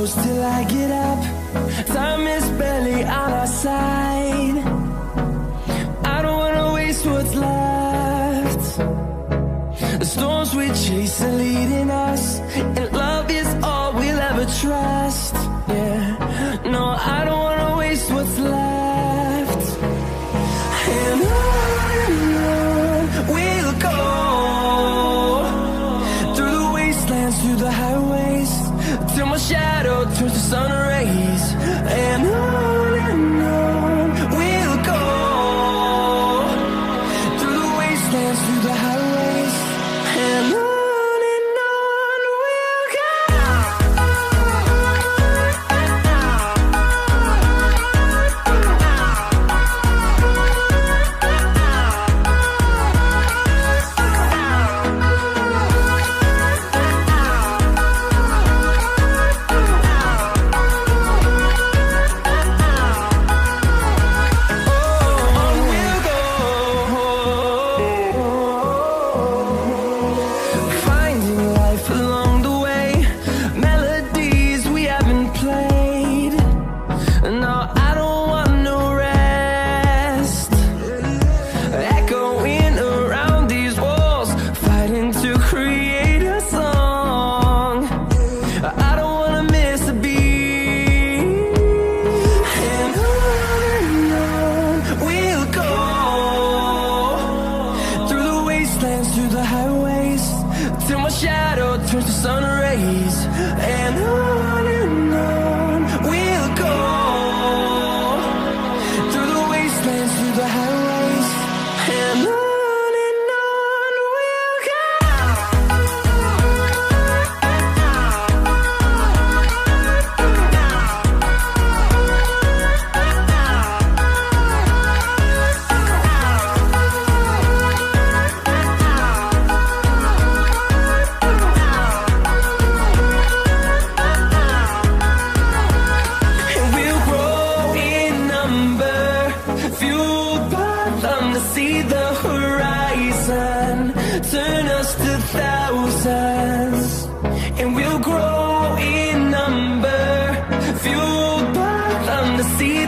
close till I get up. Time is barely on our side. I don't wanna waste what's left. The storms we chase are leading us, and love is all we'll ever trust. Yeah, no, I don't wanna waste what's left. And on we'll go, through the wastelands, through the highways, till my shadow turns to sun rays. And on we'll go, through the wastelands, through the highways, and on we'll go. Through the highways, till my shadow turns to sun rays. And on we'll go, through the wastelands, through the highways, and on we'll go. See the horizon, turn us to thousands, and we'll grow in number, fueled by them to see